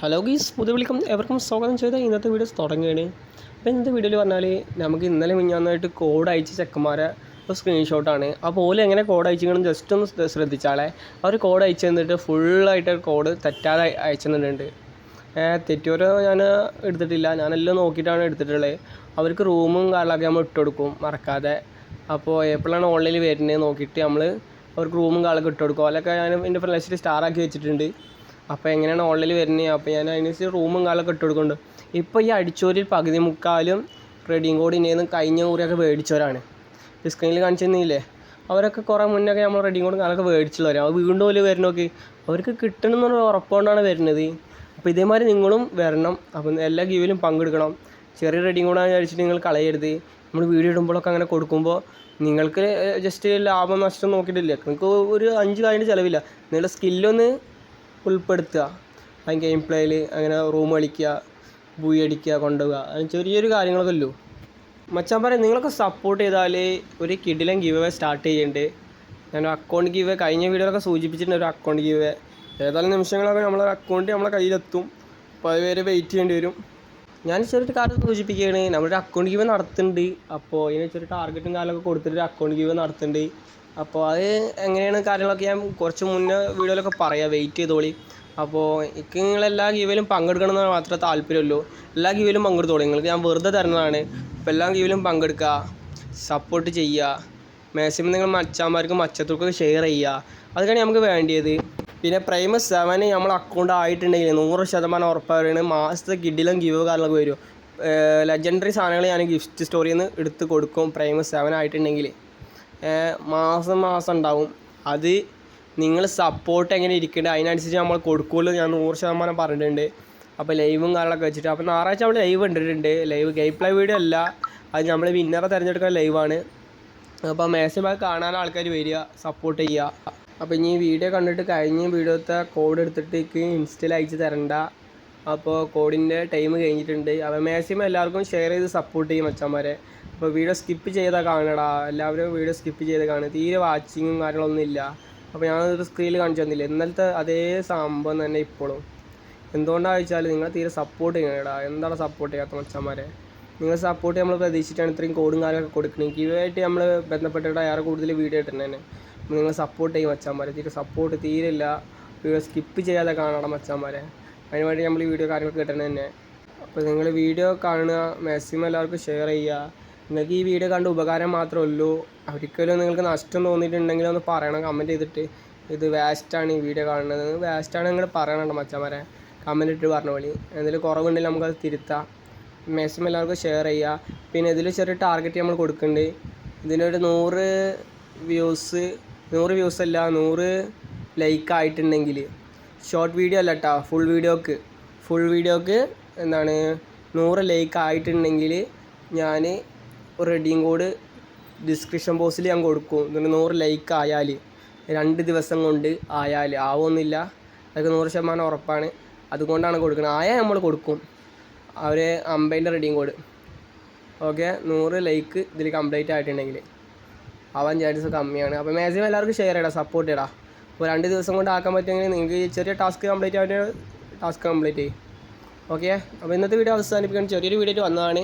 Hello ഗീസ് പുതിയ വിളിക്കും എവർക്കും സ്വാഗതം ചെയ്ത ഇന്നത്തെ വീഡിയോസ് തുടങ്ങുകയാണ്. അപ്പോൾ ഇന്നത്തെ വീഡിയോയിൽ പറഞ്ഞാൽ നമുക്ക് ഇന്നലെ മിഞ്ഞാന്നായിട്ട് കോഡ് അയച്ച ചെക്കന്മാരെ ഒരു സ്ക്രീൻഷോട്ടാണ്. അപ്പോൾ ഓല് എങ്ങനെ കോഡ് അയച്ചിങ്ങനെ ജസ്റ്റ് ഒന്ന് ശ്രദ്ധിച്ചാളെ. അവർ കോഡ് അയച്ചു തന്നിട്ട് ഫുള്ളായിട്ട് കോഡ് തെറ്റാതെ അയച്ചു തന്നിട്ടുണ്ട്. തെറ്റിയോരോ ഞാൻ എടുത്തിട്ടില്ല, ഞാനെല്ലാം നോക്കിയിട്ടാണ് എടുത്തിട്ടുള്ളത്. അവർക്ക് റൂമും കാര്യങ്ങളൊക്കെ നമ്മൾ ഇട്ട് കൊടുക്കും മറക്കാതെ. അപ്പോൾ എപ്പോഴാണ് ഓൺലൈനിൽ വരുന്നത് നോക്കിയിട്ട് നമ്മൾ അവർക്ക് റൂമും കാര്യങ്ങളൊക്കെ ഇട്ട് കൊടുക്കും. അതിലൊക്കെ ഞാൻ എൻ്റെ ഫ്രണ്ട്സിൽ സ്റ്റാറാക്കി വെച്ചിട്ടുണ്ട്. അപ്പോൾ എങ്ങനെയാണ് ഓൺലൈനിൽ വരുന്നത്, അപ്പോൾ ഞാൻ അതിനനുസരിച്ച് റൂമും കാലൊക്കെ ഇട്ട് കൊടുക്കുന്നുണ്ട്. ഇപ്പോൾ ഈ അടിച്ചോരിൽ പകുതി മുക്കാലും റെഡിയും കോഡ് ഇന്നേന്ന് കഴിഞ്ഞ കൂറിയൊക്കെ മേടിച്ചവരാണ്. ഈ സ്ക്രീനിൽ കാണിച്ചിരുന്നില്ലേ, അവരൊക്കെ കുറേ മുന്നൊക്കെ നമ്മൾ റെഡിയും കോഡും കാലൊക്കെ മേടിച്ചുള്ളവരാണ്. അത് വീണ്ടും പോലെ വരുന്നൊക്കെ അവർക്ക് കിട്ടണമെന്നൊരു ഉറപ്പുകൊണ്ടാണ് വരുന്നത്. അപ്പോൾ ഇതേമാതിരി നിങ്ങളും വരണം. അപ്പം എല്ലാ ഗീവിലും പങ്കെടുക്കണം. ചെറിയ റെഡിയും കോഡാണെന്ന് വിചാരിച്ചിട്ട് നിങ്ങൾ കളയരുത്. നമ്മൾ വീഡിയോ ഇടുമ്പോഴൊക്കെ അങ്ങനെ കൊടുക്കുമ്പോൾ നിങ്ങൾക്ക് ജസ്റ്റ് ലാഭം നഷ്ടം നോക്കിയിട്ടില്ല, നിങ്ങൾക്ക് ഒരു 5 കാര്യത്തിൻ്റെ ചിലവില്ല. നിങ്ങളുടെ സ്കില്ലൊന്ന് ഉൾപ്പെടുത്തുക. ആ ഗെയിം പ്ലേയിൽ അങ്ങനെ റൂം കളിക്കുക, ബൂയി അടിക്കുക, കൊണ്ടുപോവുക, അങ്ങനെ ചെറിയൊരു കാര്യങ്ങളൊക്കെ ഉള്ളൂ. മച്ചാൻ പറയാം, നിങ്ങളൊക്കെ സപ്പോർട്ട് ചെയ്താൽ ഒരു കിടിലൻ ഗീവ് അവേ സ്റ്റാർട്ട് ചെയ്യുന്നുണ്ട്. ഞാൻ അക്കൗണ്ട് ഗീവ് കഴിഞ്ഞ വീഡിയോയിലൊക്കെ സൂചിപ്പിച്ചിട്ടുണ്ട്. ഒരു അക്കൗണ്ട് ഗീവ് ഏതായാലും നിമിഷങ്ങളൊക്കെ നമ്മളൊരു അക്കൗണ്ട് നമ്മളെ കയ്യിലെത്തും. അപ്പോൾ അതുവരെ വെയിറ്റ് ചെയ്യേണ്ടി വരും. ഞാൻ ചെറിയൊരു കാര്യം സൂചിപ്പിക്കുകയാണ്, നമ്മളൊരു അക്കൗണ്ട് ഗീവ് നടത്തുന്നുണ്ട്. അപ്പോൾ ഇതിന് ചെറിയ ടാർഗറ്റും കാര്യങ്ങളൊക്കെ കൊടുത്തിട്ട് അക്കൗണ്ട് ഗീവ് നടത്തുന്നുണ്ട്. അപ്പോൾ അത് എങ്ങനെയാണ് കാര്യങ്ങളൊക്കെ ഞാൻ കുറച്ച് മുന്നേ വീഡിയോയിലൊക്കെ പറയാം, വെയിറ്റ് ചെയ്തോളി. അപ്പോൾ എനിക്ക് നിങ്ങളെല്ലാ ഗീവിലും പങ്കെടുക്കണമെന്ന് മാത്രമേ താല്പര്യമുള്ളൂ. എല്ലാ ഗീവിലും പങ്കെടുത്തോളൂ. നിങ്ങൾക്ക് ഞാൻ വെറുതെ തരുന്നതാണ്. അപ്പോൾ എല്ലാ ഗീവിലും പങ്കെടുക്കുക, സപ്പോർട്ട് ചെയ്യുക. മാക്സിമം നിങ്ങൾ മച്ചാന്മാർക്കും മച്ചത്തൂർക്കൊക്കെ ഷെയർ ചെയ്യുക. അതൊക്കെയാണ് നമുക്ക് വേണ്ടിയത്. പിന്നെ പ്രൈമ് 7 നമ്മൾ അക്കൗണ്ട് ആയിട്ടുണ്ടെങ്കിൽ 100% ഉറപ്പാണ് മാസത്തെ കിഡിലും ഗീവ് കാര്യങ്ങളൊക്കെ വരും. ലെജൻഡറി സാധനങ്ങൾ ഞാൻ ഗിഫ്റ്റ് സ്റ്റോറിയിൽ നിന്ന് എടുത്ത് കൊടുക്കും. പ്രൈമ് 7 ആയിട്ടുണ്ടെങ്കിൽ മാസം ഉണ്ടാവും. അത് നിങ്ങൾ സപ്പോർട്ട് എങ്ങനെ ഇരിക്കേണ്ടത് അതിനനുസരിച്ച് നമ്മൾ കൊടുക്കുമല്ലോ, ഞാൻ 100% പറഞ്ഞിട്ടുണ്ട്. അപ്പോൾ ലൈവും കാര്യങ്ങളൊക്കെ വെച്ചിട്ട് അപ്പോൾ ഞായറാഴ്ച നമ്മൾ ലൈവ് ഇട്ടിട്ടുണ്ട്. ലൈവ് ഗെയിം പ്ലേ വീഡിയോ അല്ല, അത് നമ്മൾ വിന്നറെ തിരഞ്ഞെടുക്കാൻ ലൈവാണ്. അപ്പോൾ മാക്സിമം അത് കാണാൻ ആൾക്കാർ വരിക, സപ്പോർട്ട് ചെയ്യുക. അപ്പോൾ ഇനി ഈ വീഡിയോ കണ്ടിട്ട് കഴിഞ്ഞ വീഡിയോത്തെ കോഡ് എടുത്തിട്ട് ഇൻസ്റ്റയിൽ അയച്ച് തരണ്ട. അപ്പോൾ കോഡിൻ്റെ ടൈം കഴിഞ്ഞിട്ടുണ്ട്. അപ്പോൾ മാക്സിമം എല്ലാവർക്കും ഷെയർ ചെയ്ത് സപ്പോർട്ട് ചെയ്യും മച്ചാന്മാരെ. അപ്പോൾ വീഡിയോ സ്കിപ്പ് ചെയ്താൽ കാണടാ, എല്ലാവരും വീഡിയോ സ്കിപ്പ് ചെയ്ത് കാണുക. തീരെ വാച്ചിങ്ങും കാര്യങ്ങളൊന്നും ഇല്ല. അപ്പോൾ ഞാനൊരു സ്ക്രീനിൽ കാണിച്ചു തന്നില്ല, ഇന്നലത്തെ അതേ സംഭവം തന്നെ ഇപ്പോഴും. എന്തുകൊണ്ടാണെന്ന് വെച്ചാൽ നിങ്ങൾ തീരെ സപ്പോർട്ട് ചെയ്യണടാ. എന്താണ് സപ്പോർട്ട് ചെയ്യാത്ത മച്ചാന്മാരെ? നിങ്ങൾ സപ്പോർട്ട് നമ്മൾ പ്രതീക്ഷിച്ചിട്ടാണ് ഇത്രയും കോഡും കാര്യങ്ങളൊക്കെ കൊടുക്കുന്നത്. ഇവയായിട്ട് നമ്മൾ ബന്ധപ്പെട്ടിട്ട് അയാളെ കൂടുതൽ വീഡിയോ ഇട്ടുതന്നെ. നിങ്ങൾ സപ്പോർട്ട് ചെയ്യും മച്ചാന്മാരെ. തീരെ സപ്പോർട്ട് തീരില്ല. വീഡിയോ സ്കിപ്പ് ചെയ്യാതെ കാണണം മച്ചാന്മാരെ. അതിനുവേണ്ടി നമ്മൾ ഈ വീഡിയോ കാര്യങ്ങളൊക്കെ കിട്ടണം തന്നെ. അപ്പോൾ നിങ്ങൾ വീഡിയോ കാണുക, മാക്സിമം എല്ലാവർക്കും ഷെയർ ചെയ്യുക. നിങ്ങൾക്ക് ഈ വീഡിയോ കണ്ട് ഉപകാരം മാത്രമേ ഉള്ളൂ. ഒരിക്കലും നിങ്ങൾക്ക് നഷ്ടം തോന്നിയിട്ടുണ്ടെങ്കിൽ ഒന്ന് പറയണം കമൻറ്റ് ചെയ്തിട്ട്. ഇത് വേസ്റ്റാണ് ഈ വീഡിയോ കാണുന്നത്, വേസ്റ്റാണ് നിങ്ങൾ പറയണം മച്ചാന്മാരെ. കമൻറ്റ് ഇട്ട് പറഞ്ഞ പോലെ എന്തെങ്കിലും കുറവുണ്ടെങ്കിൽ നമുക്കത് തിരുത്താം. മാക്സിമം എല്ലാവർക്കും ഷെയർ ചെയ്യുക. പിന്നെ ഇതിൽ ചെറിയ ടാർഗറ്റ് നമ്മൾ കൊടുക്കുന്നുണ്ട്. ഇതിനൊരു 100 വ്യൂസ് അല്ല, 100 ലൈക്ക് ആയിട്ടുണ്ടെങ്കിൽ, ഷോർട്ട് വീഡിയോ അല്ല കേട്ടോ, ഫുൾ വീഡിയോക്ക് എന്താണ് 100 ലൈക്ക് ആയിട്ടുണ്ടെങ്കിൽ ഞാൻ ഒരു റെഡീം കോഡ് ഡിസ്ക്രിപ്ഷൻ ബോക്സിൽ ഞാൻ കൊടുക്കും. ഇതിന് 100 ലൈക്ക് ആയാൽ 2 ദിവസം കൊണ്ട് ആവുമെന്നില്ല, അതൊക്കെ 100% ഉറപ്പാണ്. അതുകൊണ്ടാണ് കൊടുക്കുന്നത്. ആയാൽ നമ്മൾ കൊടുക്കും. അവർ 50 റെഡീം കോഡ്. ഓക്കെ, 100 ലൈക്ക് ഇതിൽ കംപ്ലീറ്റ് ആയിട്ടുണ്ടെങ്കിൽ ആവാൻ ചാൻസ് കമ്മിയാണ്. അപ്പോൾ മാക്സിമം എല്ലാവർക്കും ഷെയർ ചെയ്യണം, സപ്പോർട്ട് ചെയ്യണം. അപ്പോൾ 2 ദിവസം കൊണ്ട് ആക്കാൻ പറ്റുമെങ്കിൽ നിങ്ങൾക്ക് ചെറിയ ടാസ്ക് കംപ്ലീറ്റ് ചെയ്യും. ഓക്കെ, അപ്പോൾ ഇന്നത്തെ വീഡിയോ അവസാനിപ്പിക്കാൻ ചെറിയൊരു വീഡിയോ വന്നതാണ്.